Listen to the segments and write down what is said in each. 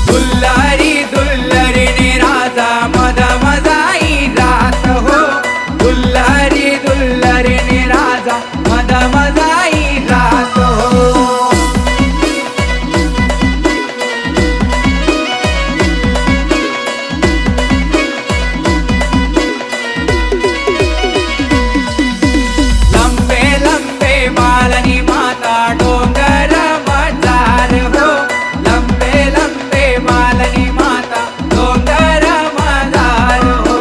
दुल्हारी दुल्हरीने राजा मध मजाई रात हो दुल्हारी दुल्हरीने राजा मध मजाई रात हो लंबे लंबे मालनी माता डोंगर मजार हो लंबे लंबे मालनी माता डोंगर मजार हो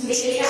चला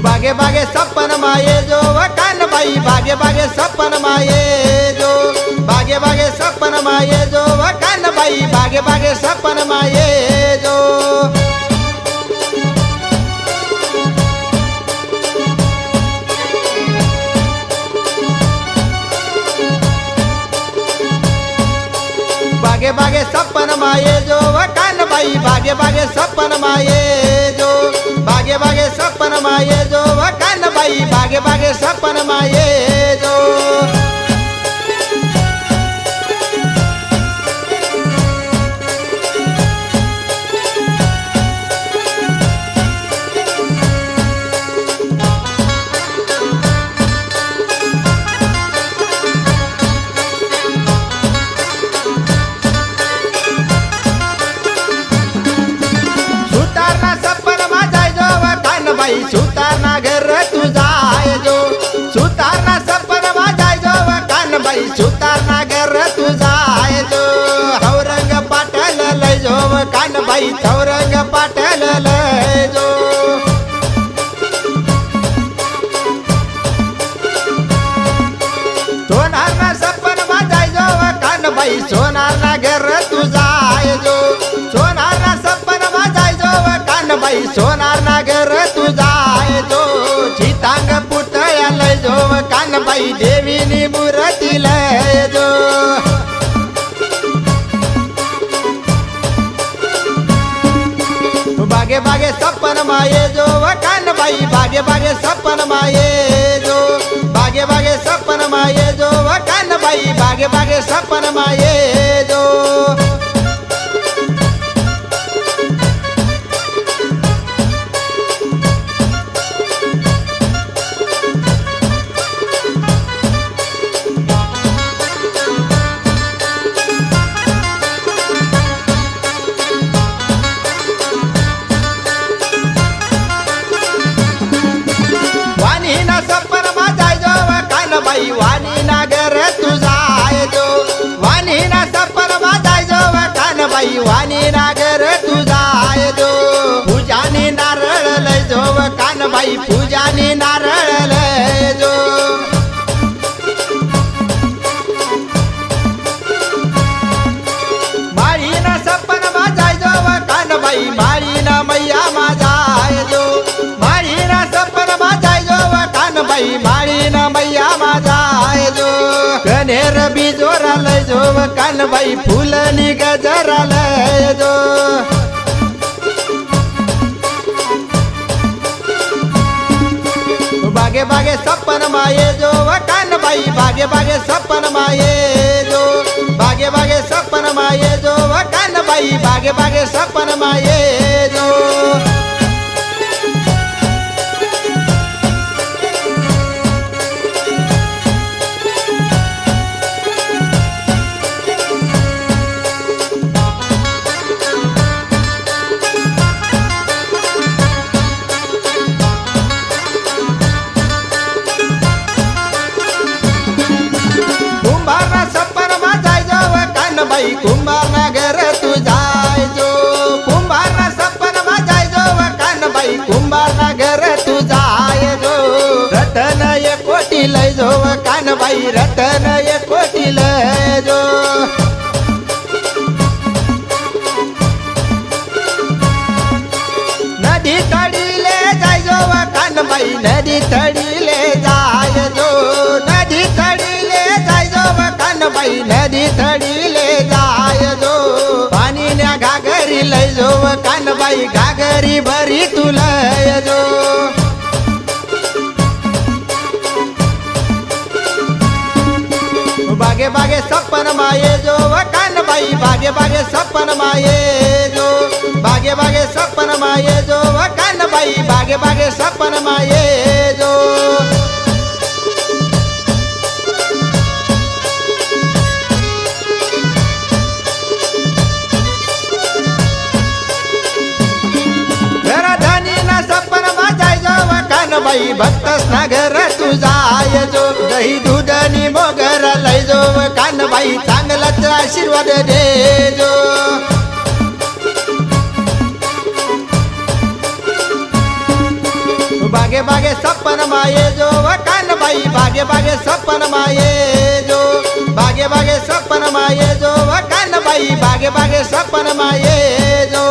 बागे बागे सपन माये जो वकान बाई बागे बागे सपन माये जो बागे बागे सपन माये जो वकान बाई बागे बागे सपन माये जो बागे बागे सपन माये जो वकान बाई बागे बागे सपन माये जो बागे बागे सपन माये जो वकान बाई बागे बागे सपन माये जो सुतारना घर तुझा आहे जो सुतारना सपन वाजाय जो कान बाई सुतारना घर तुझा आहे जो हौरंग पाटल लय जो कान बाई हौरंग पाटल लय जो सोनारना सपन वाजाय जो कान बाई सोनारना घर तुझा आहे जो सोनारना सपन वाजाय जो कान बाई सोनारना घर तुझा आहे जो चितांग पुतळ्या लय जो कानबाई देवीनी मूर्ती लय जो सपन माये जो कानबाई बागे बागे सपन माये जो बागे बागे सपन माये जो कानबाई बागे बागे सपन माये जो बाई वाणी नागर तुझा जो वाणी ना सपन माझाय जो कानबाई वाणी नागर तुझा जो पूजानी नारळ लय जो कानबाई पूजानी नारळ लय जो माळी ना सपन माझाय जो कानबाई माळी ना मैया माझाय जो माळी ना सपन माझाय जो कानबाई माळी ना मैया माझाय जो कनेर बिजोरा लय जो कानबाई फुलनी गजरा लय जो बागे बागे सपन माये जो कानबाई बागे बागे सपन माये जो बागे बागे सपन माये जो कानबाई बागे बागे सपन माये जो कुंभार नगर तुझाय जो कुंभार ना सपन माझाय जो कानबाई कुंभार नगर तुझाय जो रतन एक कोटी लय जो कानबाई रतन एक कोटी लय जो नदी तडीले जाय जो कानबाई नदी तडीले जाय जो नदी तडीले जाय जो कानबाई नदी तडीले जाय जो पाणी न्या घागरी लय जो कानबाई घागरी भरी तुलय जो बागे बागे सपन माये जो कानबाई बागे बागे सपन माये जो बागे बागे सपन माये जो कानबाई बागे बागे सपन माये जो कानबाई भक्तस नागर तुझाय जो दही दूधनी मोगर लय जो कानबाई चांगलाच आशीर्वाद दे जो बागे बागे सपन माये जो कानबाई बागे बागे सपन माये जो बागे बागे सपन माये जो कानबाई बागे बागे सपन माये जो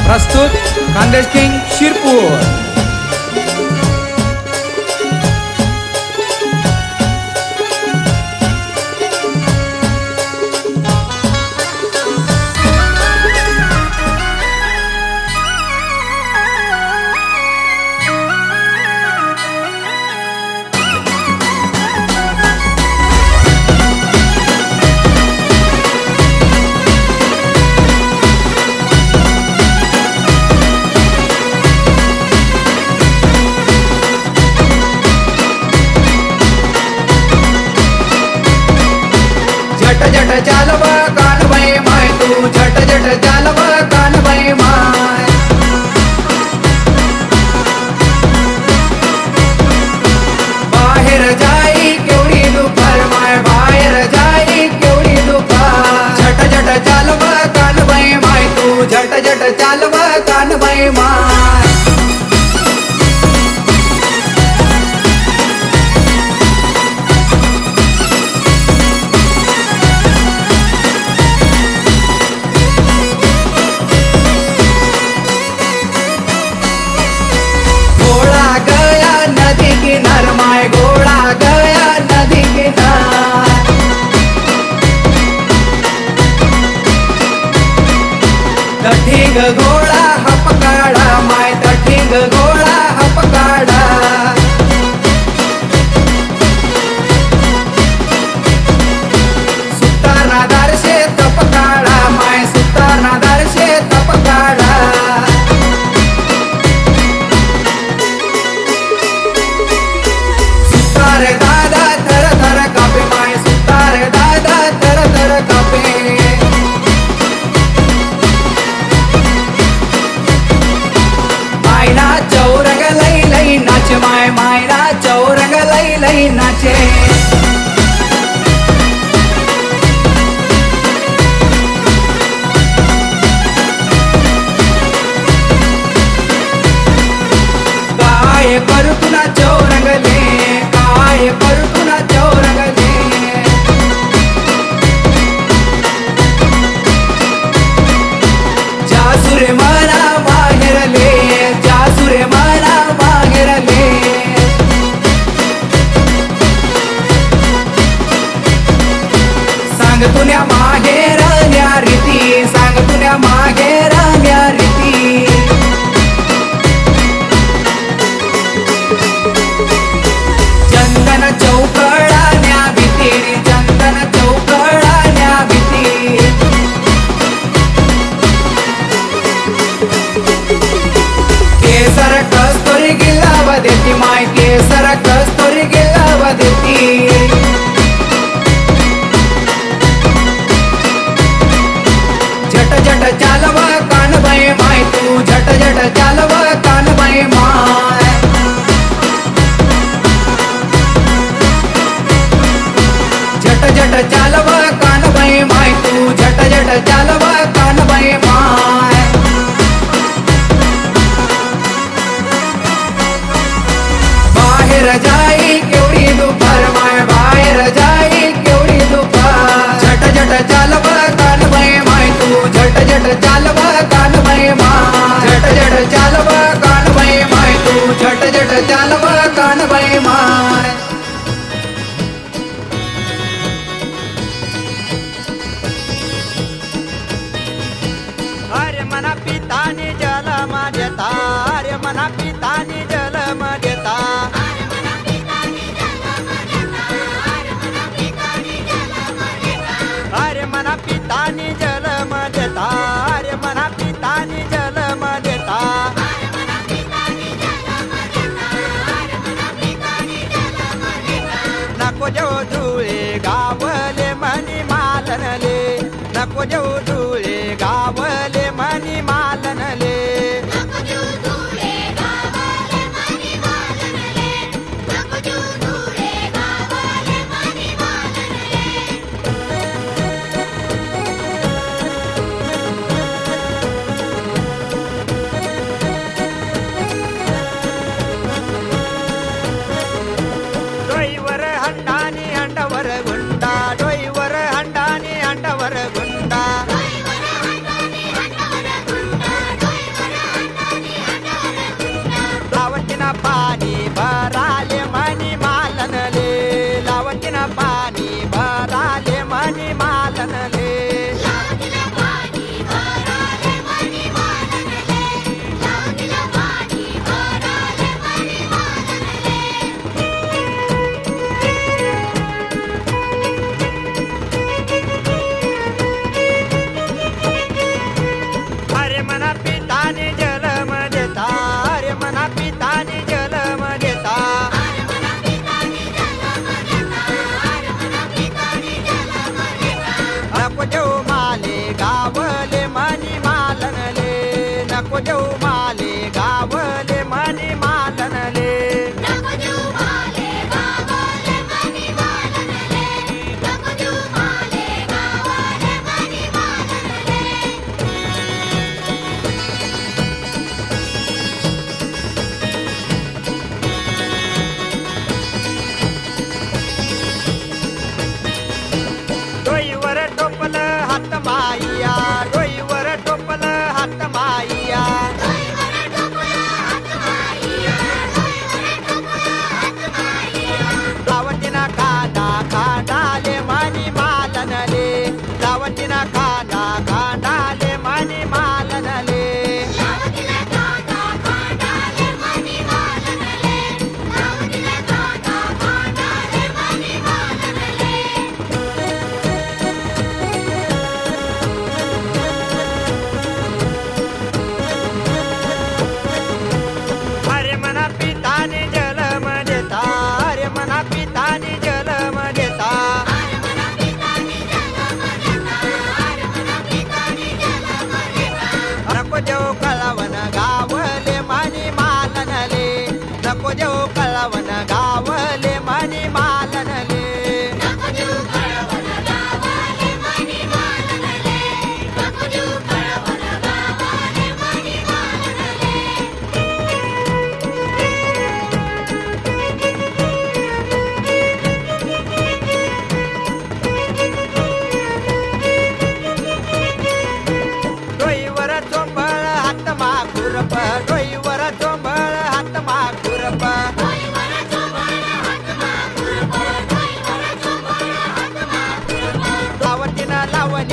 प्रस्तुत खानदेश किंग शिरपूर। झट झट चालव कानबाई माय तू झट झट चालव तठीग गोळा हपकाळा माय तठीग गोळा हपकाळा सुतारना दारशे तपकाळा माय सुतारना दारशे तपकाळा सुतार दादा थर थर कापे माय सुतार दादा थर थर कापे मायना चौरंग लई लई नाचे माय मायना चौरंग लई लई नाचे काय करू तुला चौरंगले काय करू तुला चौरंगले जासुरे मना बाहेरले जासुरे मना बाहेरले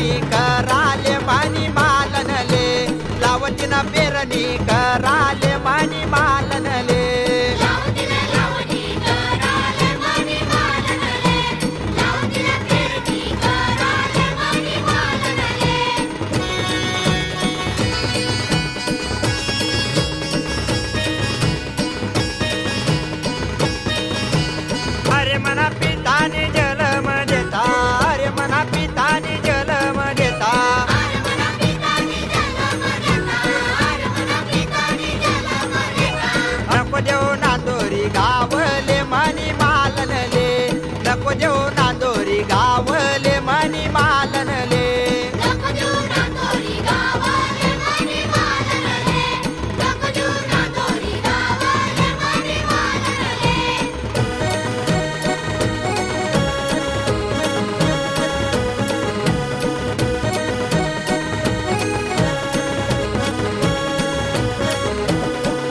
पेरणी कराले मानी मालनले लावतीन पेरणी कराले मानी मालनले अरे मना पिताने जन्म देता अरे मना पिताने जन्म देता नको देऊ नांदोरी गावले मानी मालनले नको देऊ नांदोरी गावले मानी मालनले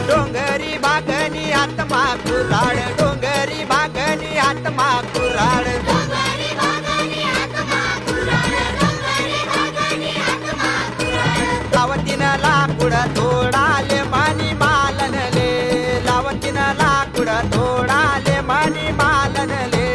डोंगरी बागनी आत्मा कुराड डोंगरी बागनी आत्मा कुराड लावतीन लाकूड तोडाले मानी मालनले लावतीन लाकूड तोडाले मानी मालनले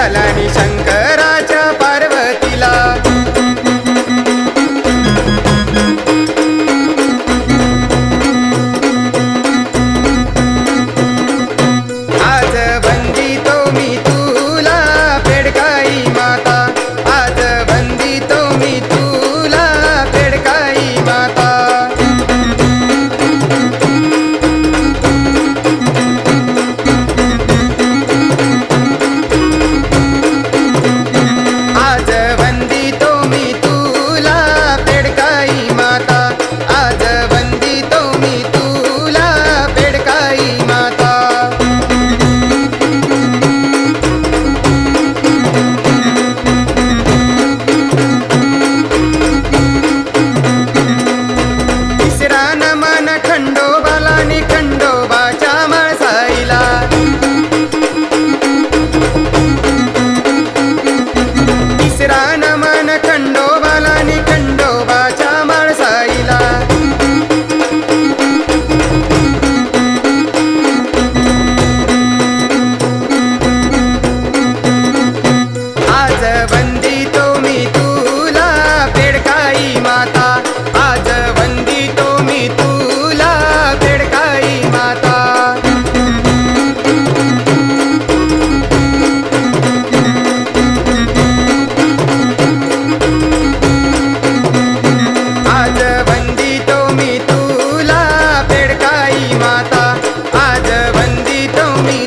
विठ्ठलानी शंकराच्या पार्वतीला आज वंदितो मी तुला पेडकाई माता आज वंदितो मी तुला पेडकाई माता आज वंदितो मी तुला पेडकाई माता आज वंदितो मी तुला पेडकाई माता तिसरा नमन खंडोबाला आणि खंडोबाच्या माळसाईला तिसरा नमन खंडोबाला आणि खंडोबाच्या माळसाईला आज वंदितो मी तुला पेडकाई माता आज वंदितो मी तुला पेडकाई माता आज वंदितो मी तुला पेडकाई माता आज वंदितो मी